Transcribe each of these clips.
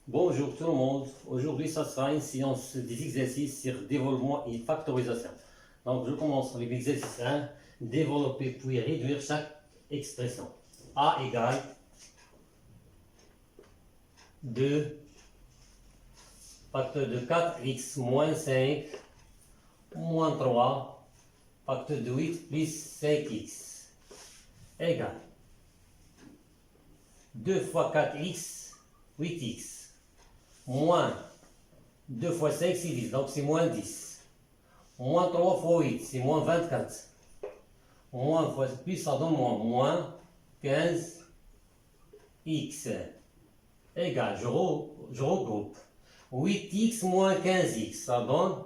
Bonjour tout le monde. Aujourd'hui, ça sera une séance des exercices sur développement et factorisation. Donc, je commence avec l'exercice 1. Développer puis réduire chaque expression. A égale 2 facteur de 4x moins 5 moins 3 facteur de 8 plus 5x égale 2 fois 4x, 8x. Moins 2 fois 5, c'est 10, donc c'est moins 10. Moins 3 fois 8, c'est moins 24. Moins fois plus, ça donne moins 15x égale, je regroupe. 8x moins 15x, ça donne,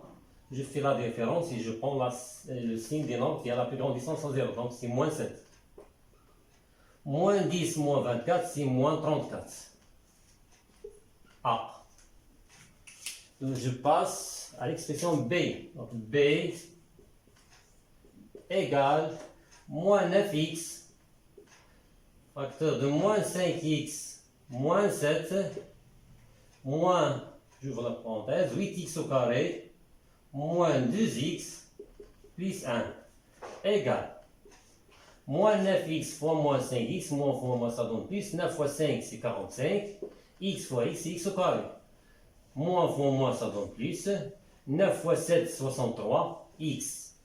je fais la différence et je prends le signe des nombres qui a la plus grande distance en 0, donc c'est moins 7. Moins 10 moins 24, c'est moins 34. A. Je passe à l'expression B. Donc B égale moins 9x, facteur de moins 5x, moins 7, moins, j'ouvre la parenthèse, 8x au carré, moins 2x, plus 1, égale moins 9x fois moins 5x, moins fois moins ça donne plus, 9 fois 5 c'est 45, x fois x c'est x au carré. Moins fois moins, ça donne plus. 9 fois 7, 63. X.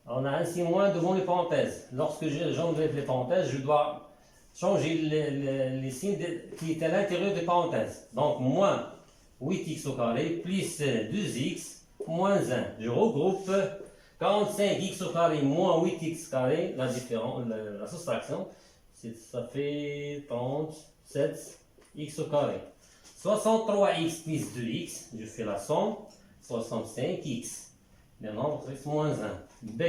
On a ainsi moins devant les parenthèses. Lorsque j'enlève les parenthèses, je dois changer les signes qui étaient à l'intérieur des parenthèses. Donc, moins 8x au carré, plus 2x, moins 1. Je regroupe 45x au carré, moins 8x carré, la soustraction. Ça fait 37x au carré. 63x plus 2x, je fais la somme, 65x. Maintenant, on reste moins 1. B.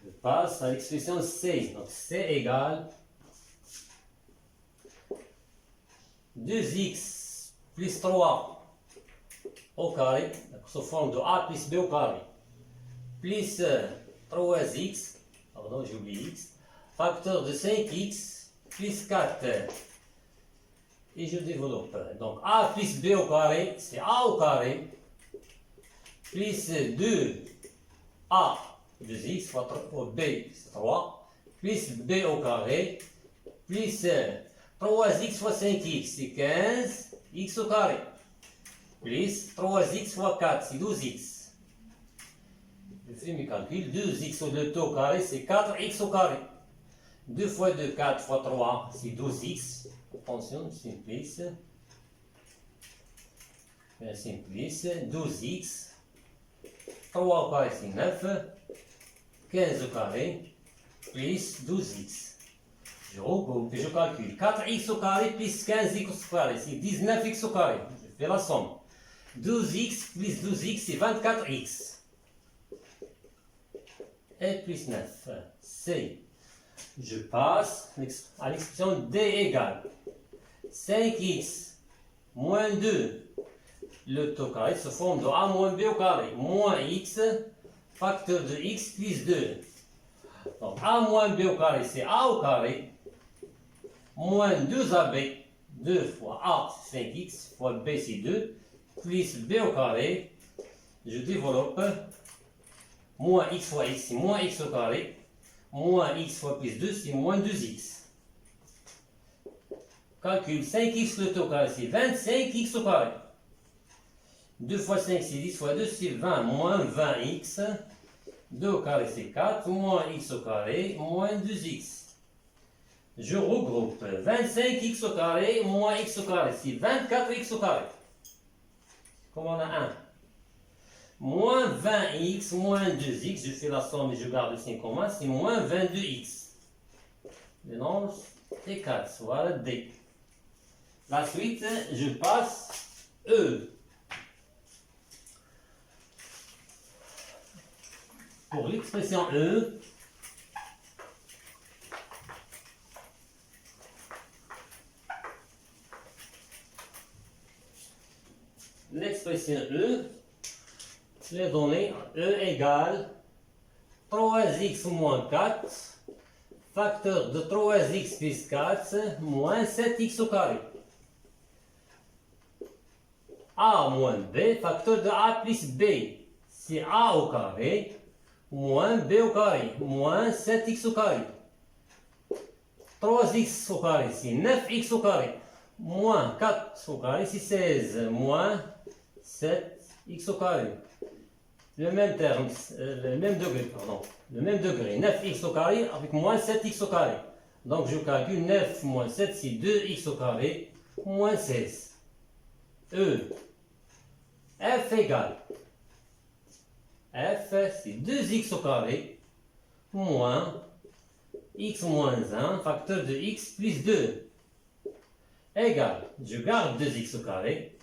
Je passe à l'expression C. Donc C égale 2x plus 3 au carré, sous forme de A plus B au carré, plus 3x, pardon, j'ai oublié x, facteur de 5x plus 4. Et je développe. Donc A plus B au carré, c'est A au carré, plus 2A, 2x fois B, c'est 3, plus B au carré, plus 3x fois 5x, c'est 15x au carré, plus 3x fois 4, c'est 12x. Je fais mes calculs, 2x au 2 au carré, c'est 4x au carré. 2 fois 2, 4 fois 3, c'est 12x. Attention, simplice. 12x. 3 au carré, c'est 9. 15 au carré, plus 12x. Je regroupe et je calcule. 4x au carré plus 15x au carré, c'est 19x au carré. Je fais la somme. 12x plus 12x, c'est 24x. Et plus 9. C. Je passe à l'expression D égale 5x moins 2, le tout carré se forme de A moins B au carré, moins x, facteur de x plus 2. Donc A moins B au carré, c'est A au carré, moins 2AB, 2 fois A, c'est 5x, fois B, c'est 2, plus B au carré, je développe, moins x fois x, c'est moins x au carré, moins x fois plus 2, c'est moins 2x. Calcule 5x le tout carré, c'est 25x au carré. 2 fois 5, c'est 10 fois 2, c'est 20, moins 20x. 2 au carré, c'est 4, moins x au carré, moins 2x. Je regroupe 25x au carré, moins x au carré, c'est 24x au carré. Comme on a 1. Moins 20x, moins 2x, je fais la somme et je garde le signe commun, c'est moins 22x. Le nombre est 4, voilà D. La suite, je passe E. Pour l'expression E, l'expression E, les données E égale 3x moins 4, facteur de 3x plus 4, moins 7x au carré. A moins B, facteur de A plus B. C'est A au carré, moins B au carré, moins 7x au carré. 3x au carré, c'est 9x au carré. Moins 4 au carré, c'est 16. Moins 7x au carré. Le même terme, le même degré, pardon. Le même degré, 9x au carré avec moins 7x au carré. Donc je calcule 9 moins 7, c'est 2x au carré, moins 16. E. F égale. F, c'est 2x au carré, moins x moins 1, facteur de x plus 2. Égale, je garde 2x au carré,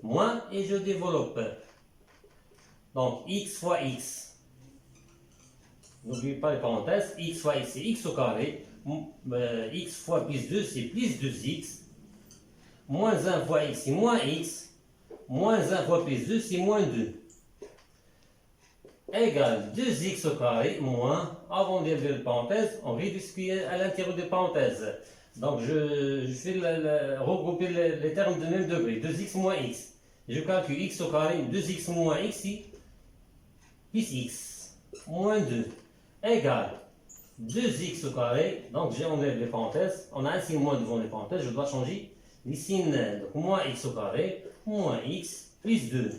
moins, et je développe. Donc, x fois x. N'oubliez pas les parenthèses, x fois x, c'est x au carré. X fois plus 2, c'est plus 2x. Moins 1 fois x, c'est moins x. Moins 1 fois plus 2, c'est moins 2. Égale 2x au carré, moins, avant d'ouvrir les parenthèses, on réduit ce qui est à l'intérieur des parenthèses. Donc, je fais regrouper les termes de même degré. 2x moins x. Je calcule x au carré, 2x moins x, plus x, moins 2, égale 2x au carré. Donc, j'enlève les parenthèses. On a un signe moins devant les parenthèses. Je dois changer les signes. Donc, moins x au carré, moins x, plus 2.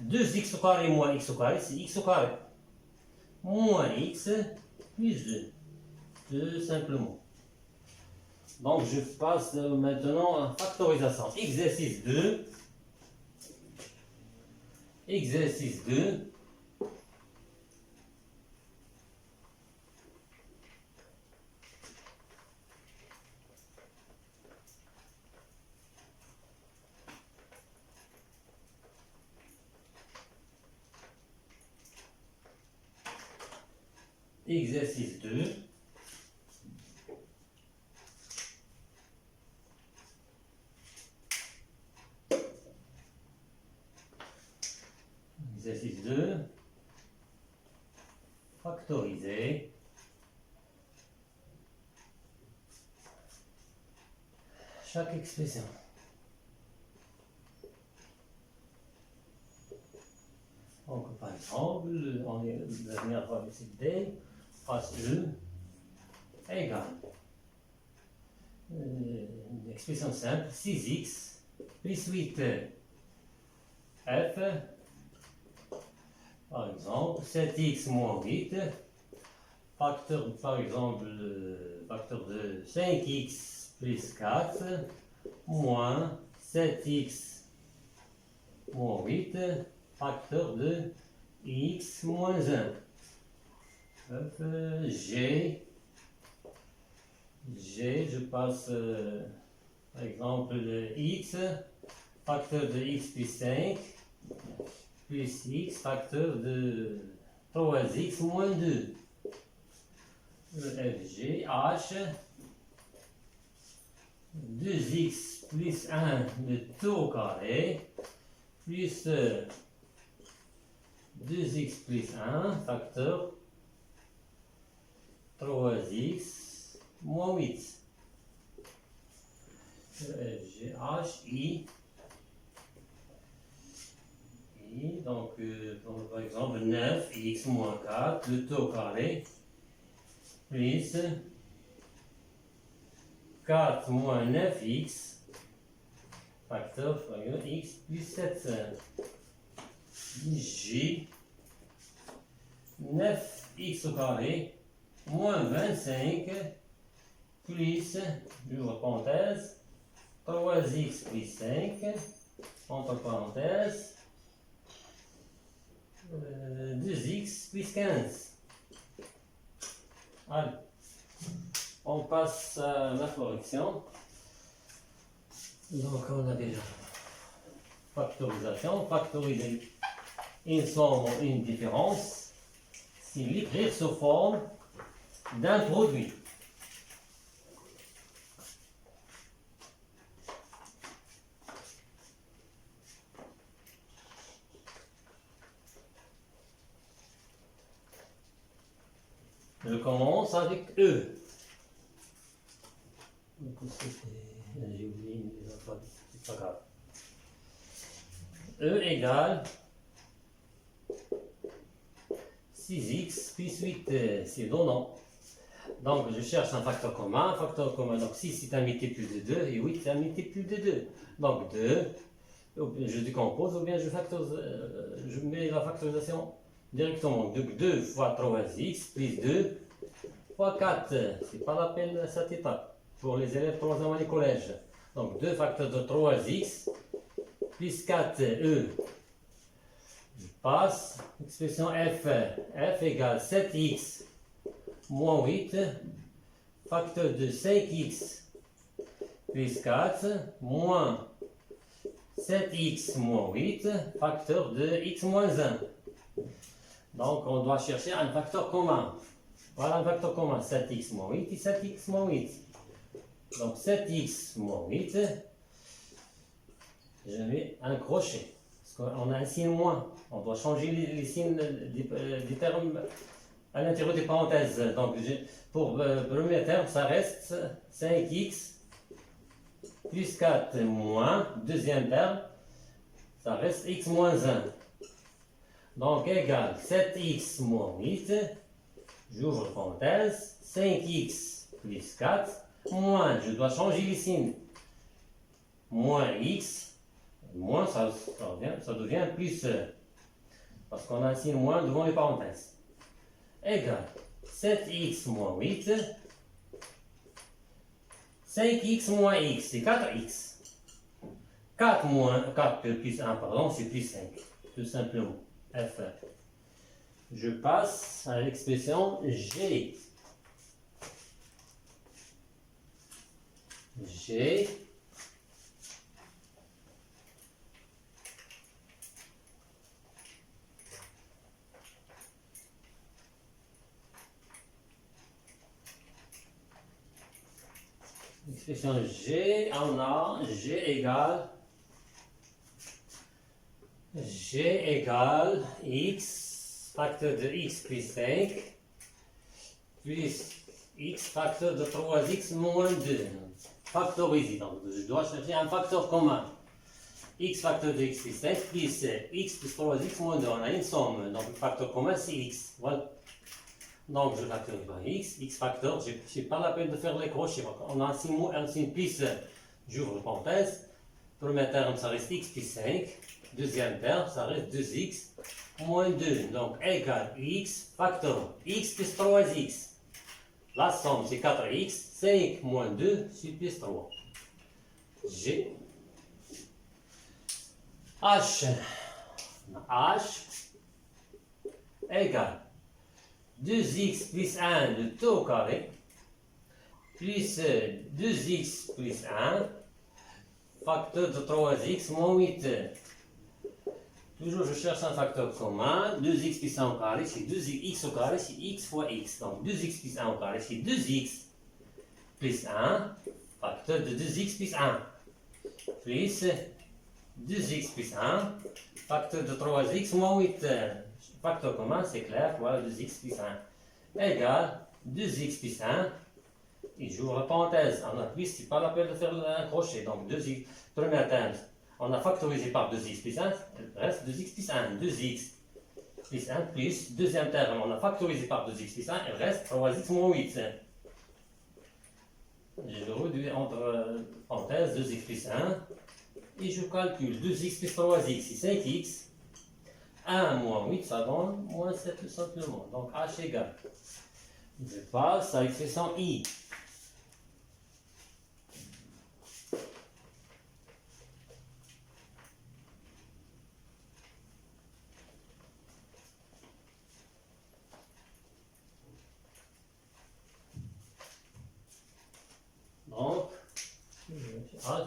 2x au carré moins x au carré, c'est x au carré. Moins x plus 2. Tout simplement. Donc, je passe maintenant à la factorisation. Exercice 2. Exercice 2. Exercice 2. Exercice 2. Factoriser. Chaque expression. Donc, par exemple, la dernière fois, c'est D, face E, égale. Une expression simple, 6x plus 8 f, par exemple, 7x moins 8, facteur, par exemple, facteur de 5x plus 4, moins 7x moins 8, facteur de x moins 1. G, je passe par exemple x, facteur de x plus 5, plus x, facteur de 3x moins 2. FG, H, 2x plus 1, le tout au carré, plus 2x plus 1, facteur 3x moins 8. G, H, I. Donc, par exemple, 9x moins 4, le tout au carré, plus 4 moins 9x, facteur x plus 7. J, 9x au carré, moins 25, plus, j'ouvre parenthèse, 3x plus 5, entre parenthèses, 2x plus 15. Allez, on passe à la correction. Donc on a déjà factorisation, factoriser une somme ou une différence, c'est l'écrire sous forme d'un produit. Je commence avec E. J'ai oublié, c'est pas grave. E égale 6x plus 8, c'est donnant. Donc, je cherche un facteur commun. Donc 6 est un multiple de 2 et 8 est un multiple de 2. Donc 2, je décompose ou bien je mets la factorisation directement. Donc 2 fois 3x plus 2 fois 4. C'est pas la peine cette étape pour les élèves 3e année collège. Donc 2 facteurs de 3x plus 4e. Je passe, expression f. F égale 7x moins 8, facteur de 5x plus 4, moins 7x moins 8, facteur de x moins 1. Donc, on doit chercher un facteur commun. Voilà un facteur commun, 7x moins 8 et 7x moins 8. Donc, 7x moins 8, je mets un crochet. Parce qu'on a un signe moins. On doit changer les signes des termes à l'intérieur des parenthèses. Donc, pour le premier terme, ça reste 5x plus 4 moins, deuxième terme, ça reste x moins 1. Donc, égal 7x moins 8, j'ouvre parenthèse, 5x plus 4, moins, je dois changer les signes, moins x, moins, ça devient plus, parce qu'on a un signe moins devant les parenthèses. Égal 7x moins 8, 5x moins x, c'est 4x. 4 plus 1, pardon, c'est plus 5, tout simplement. F. Je passe à l'expression G. G. L'expression G, on a G égale x, facteur de x plus 5, plus x, facteur de 3x moins 2. Factorisé, donc je dois chercher un facteur commun. X facteur de x plus 5 plus x plus 3x moins 2. On a une somme, donc le facteur commun c'est x. Voilà. Donc je factorise par x, x facteur, je n'ai pas la peine de faire les crochets. On a un signe plus, j'ouvre la parenthèse. Premier terme, ça reste x plus 5. Deuxième terme, ça reste 2x moins 2. Donc égal x facteur, x plus 3x. La somme c'est 4x, 5 moins 2, c'est plus 3. G. H. H égale 2x plus 1 de tout au carré, plus 2x plus 1, facteur de 3x moins 8. Toujours je cherche un facteur commun, 2x plus 1 au carré, c'est 2x au carré, c'est x fois x. Donc 2x plus 1 au carré, c'est 2x plus 1, facteur de 2x plus 1, plus 2x plus 1, facteur de 3x moins 8. Facteur commun, c'est clair, voilà 2x plus 1 égale 2x plus 1, et j'ouvre la parenthèse, on a plus, c'est pas la peine de faire un crochet, donc 2x, premier terme, on a factorisé par 2x plus 1, il reste 2x plus 1, 2x plus 1 plus, deuxième terme, on a factorisé par 2x plus 1, il reste 3x moins 8. Je réduis entre parenthèses 2x plus 1, et je calcule 2x plus 3x, c'est 5x, 1 moins 8, ça donne moins 7 tout simplement. Donc H égale. Je passe à l'expression I. Donc, H.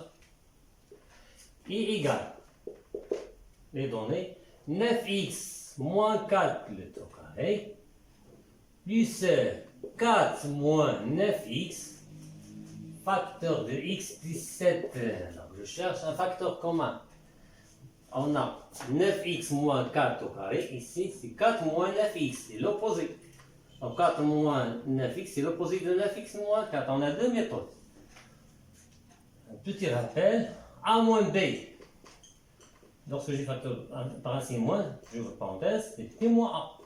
I égale. Les données. 9x moins 4 le tout carré, plus 4 moins 9x, facteur de x plus 7. Donc je cherche un facteur commun. On a 9x moins 4 au carré, ici c'est 4 moins 9x, c'est l'opposé. Donc 4 moins 9x, c'est l'opposé de 9x moins 4. On a deux méthodes. Un petit rappel, A moins B. lorsque j'ai facteur par un signe moins, j'ouvre parenthèse, c'est P moins A.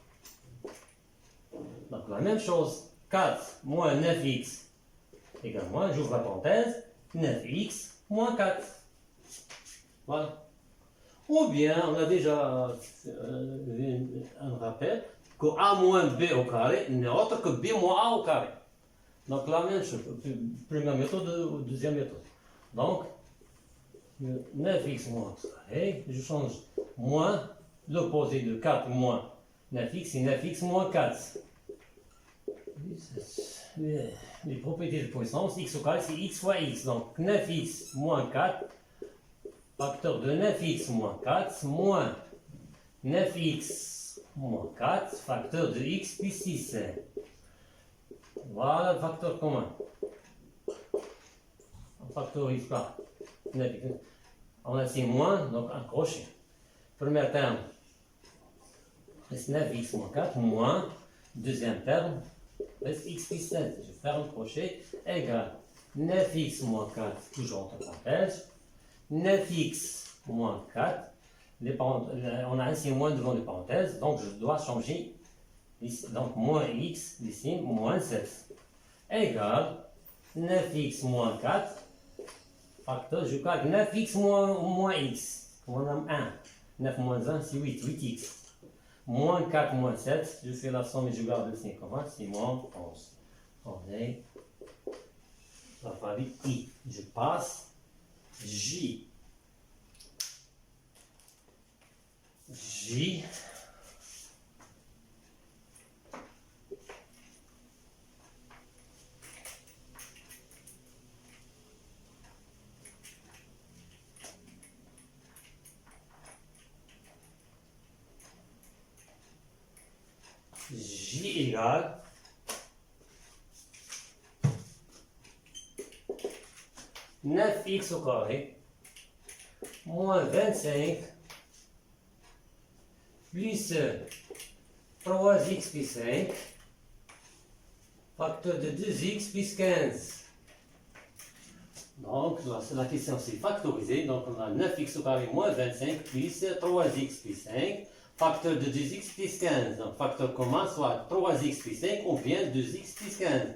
Donc la même chose, 4 moins 9x égale moins, j'ouvre la parenthèse, 9x moins 4. Voilà. Ou bien, on a déjà un rappel, que A moins B au carré n'est autre que B moins A au carré. Donc la même chose, première méthode ou deuxième méthode. Donc, 9x moins carré, je change moins, l'opposé de 4 moins 9x, c'est 9x moins 4. Les propriétés de puissance, x au carré, c'est x fois x. Donc 9x moins 4, facteur de 9x moins 4, moins 9x moins 4, facteur de x plus 6. Voilà le facteur commun. On factorise pas. On a ici moins, donc un crochet. Premier terme, c'est 9x moins 4, moins, deuxième terme, reste x plus 7. Je ferme le crochet, égale 9x moins 4, toujours entre parenthèses, 9x moins 4, on a ainsi moins devant les parenthèses, donc je dois changer, donc moins x, ici, moins 7, égale 9x moins 4, facteur, je calcule 9x moins x, on a 1, 9 moins 1, c'est 8, 8x. Moins 4 moins 7, je fais la somme et je garde le signe commun, c'est moins 11. On est l'alphabet I. Je passe J. J. J égale neuf x au carré moins 25 plus 3x plus 5 facteur de 2x plus 15. Donc la question c'est factoriser, donc on a 9x au carré moins 25 plus 3x plus 5 facteur de 2x plus 15. Donc facteur commun soit 3x plus 5 ou bien 2x plus 15.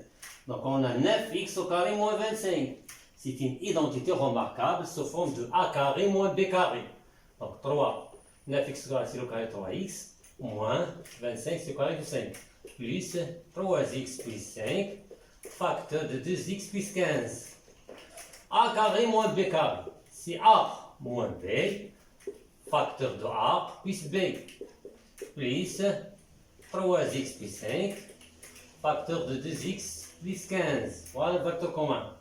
Donc on a 9x au carré moins 25. C'est une identité remarquable sous forme de a carré moins b carré. Donc 3, 9x au carré c'est le carré 3x, moins 25 c'est le carré de 5, plus 3x plus 5, facteur de 2x plus 15. A carré moins b carré, c'est a moins b, facteur de a plus b, plus 3x plus 5, facteur de 2x plus 15. Voilà le facteur commun.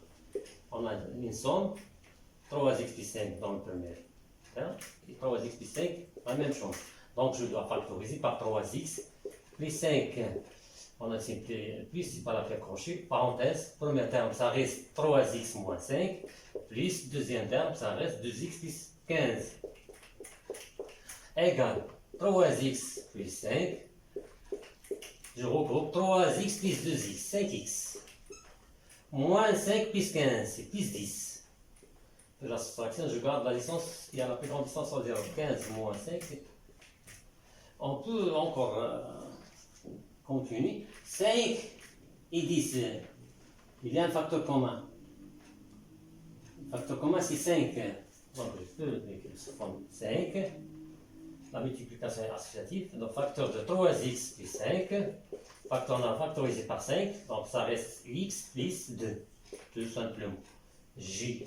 On a une somme, 3x plus 5 dans le premier terme, et 3x plus 5, la même chose. Donc je dois factoriser par 3x plus 5. On a ici plus par la pierre crochet, parenthèse, premier terme ça reste 3x moins 5, plus deuxième terme ça reste 2x plus 15. Égale 3x plus 5, je regroupe 3x plus 2x, 5x. Moins 5 plus 15, c'est plus 10. De la soustraction, je garde la distance, il y a la plus grande distance sur 0. 15 moins 5, on peut encore continuer. 5 et 10, il y a un facteur commun. Le facteur commun, c'est 5. Donc, je peux écrire sous forme 5. La multiplication est associative. Donc, facteur de 3x plus 5. Facteur, on a factorisé par 5. Donc, ça reste x plus 2. Tout simplement. J.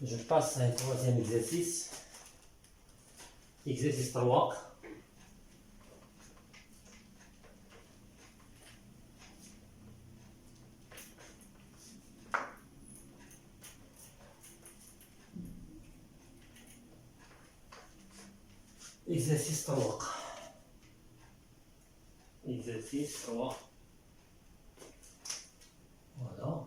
Je passe à un troisième exercice. Exercice 3. Exercice 3. Exercice 3. Voilà.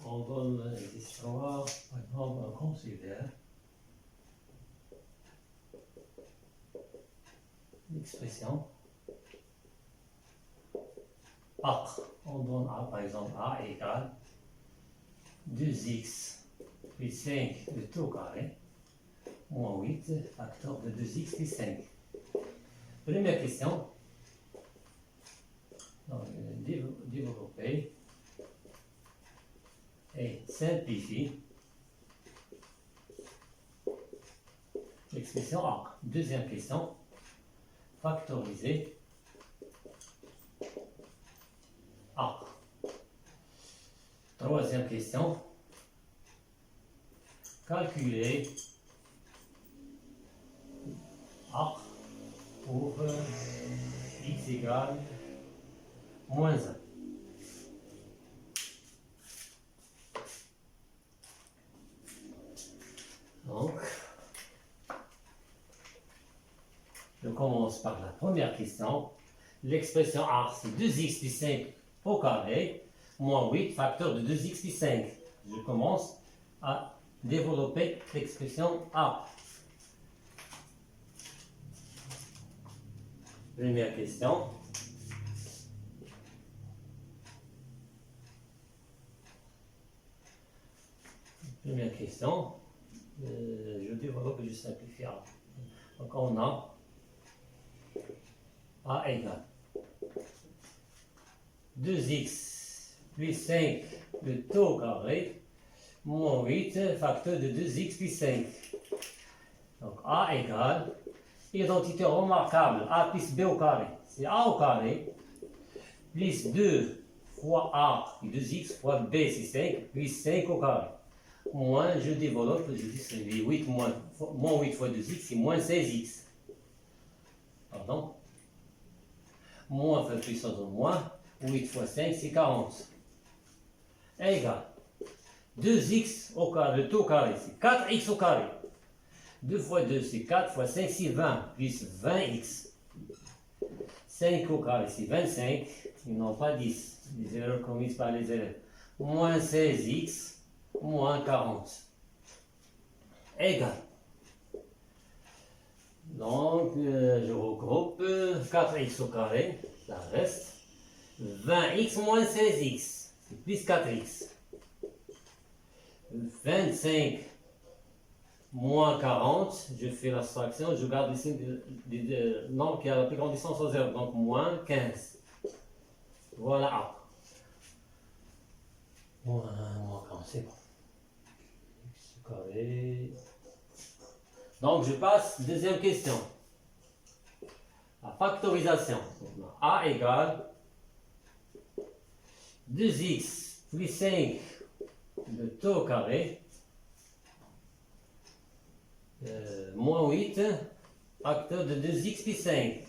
On donne l'exercice 3, par exemple, on considère l'expression A. On donne A, par exemple, A égale 2x plus 5 de t au carré, moins 8, facteur de 2x plus 5. Première question. Donc, développer et simplifier l'expression A. Deuxième question. Factoriser A. Troisième question. Calculer A pour x égale moins 1. Donc, je commence par la première question. L'expression A, c'est 2x plus 5 au carré, moins 8, facteur de 2x plus 5. Je commence à développer l'expression A. Première question. Première question. Je développe et je simplifie A. Donc on a A égale 2x plus 5 de t au carré moins 8 facteur de 2x plus 5. Donc A égale identité remarquable A plus B au carré. C'est A au carré plus 2 fois A et 2x fois B c'est 5 plus 5 au carré. Moins, je développe, je distribue 8 moins 8 fois 2x, c'est moins 16x. Pardon. Moins fait puissance de moins, 8 fois 5, c'est 40. Égal. 2x au carré, le tout au carré, c'est 4x au carré. 2 fois 2, c'est 4 fois 5, c'est 20, plus 20x. 5 au carré, c'est 25, ils n'ont pas 10, les erreurs commises par les élèves. Moins 16x. Moins 40. Égal. Donc, je regroupe 4x au carré, ça reste 20x moins 16x, c'est plus 4x. 25 moins 40, je fais l'abstraction, je garde ici des nombres qui a la plus grande distance au 0, donc moins 15. Voilà A. Moins 40, c'est bon. Carré. Donc je passe deuxième question. La factorisation. A égale 2x plus 5 de t au carré moins 8 facteur de 2x plus 5.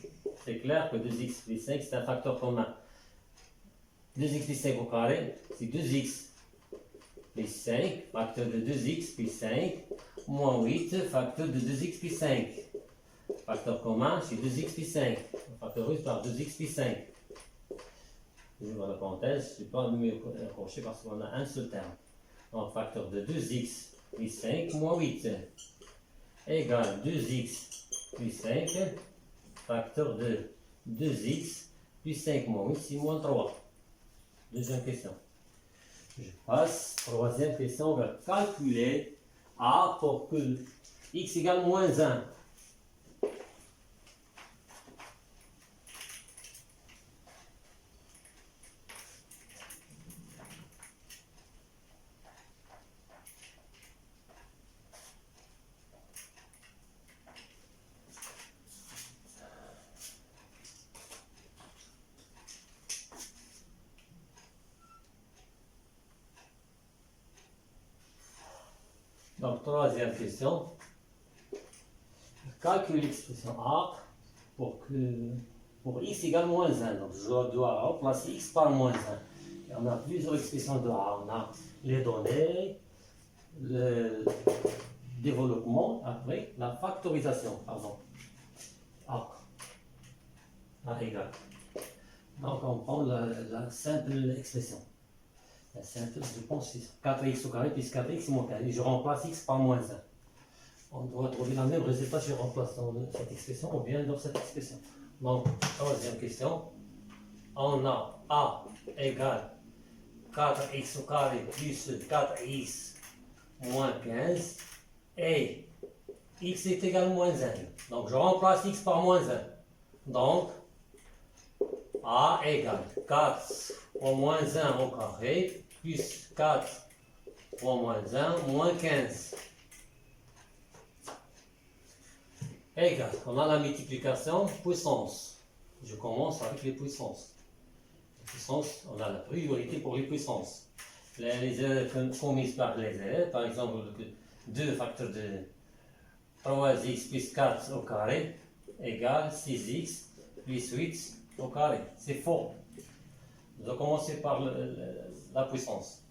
C'est clair que 2x plus 5 c'est un facteur commun. 2x plus 5 au carré c'est 2x plus 5, facteur de 2x plus 5, moins 8, facteur de 2x plus 5. Facteur commun, c'est 2x plus 5. On factorise par 2x plus 5. J'ouvre la parenthèse, je ne vais pas me accrocher parce qu'on a un seul terme. Donc, facteur de 2x plus 5, moins 8, égale 2x plus 5, facteur de 2x plus 5 moins 8, c'est moins 3. Deuxième question. Je passe. Troisième question, on va calculer A pour que x égale moins 1. Donc, troisième question. Calcule l'expression A pour x égale moins 1. Donc, je dois remplacer x par moins 1. Et on a plusieurs expressions de A. On a les données, le développement, après la factorisation. Pardon. A égale. Donc, on prend la simple expression. La simple, je pense, c'est 4x au carré plus 4x moins 4. Et je remplace x par moins 1. On doit trouver le même résultat si je remplace dans cette expression ou bien dans cette expression. Donc, troisième question. On a A égale 4x au carré plus 4x moins 15, et x est égal à moins 1. Donc je remplace x par moins 1. Donc, a égale 4 fois moins 1 au carré, plus 4 fois moins 1, moins 15. Égale, on a la multiplication puissance. Je commence avec les puissances. Les puissances, on a la priorité pour les puissances. Les élèves commises par les élèves, par exemple, 2 facteurs de 3x plus 4 au carré égale 6x plus 8 au carré. C'est faux. Nous allons commencer par la puissance.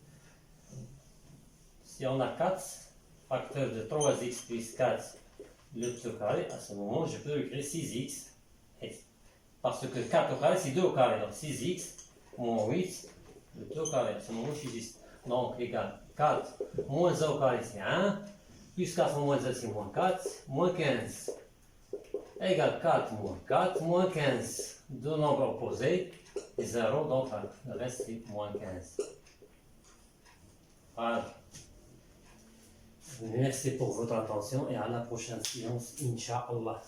Si on a 4 facteurs de 3x plus 4 le tout au carré, à ce moment, je peux écrire 6x. Parce que 4 au carré, c'est 2 au carré. Donc 6x moins 8 le tout au carré. À ce moment, je suis juste. Donc, égal 4 moins 1 au carré, c'est 1. Plus 4 moins 1, c'est moins 4. Moins 15. Égale 4 moins 4, moins 15. Deux nombres opposés, 0, donc le reste c'est moins 15. Voilà. Merci pour votre attention et à la prochaine séance, Inch'Allah.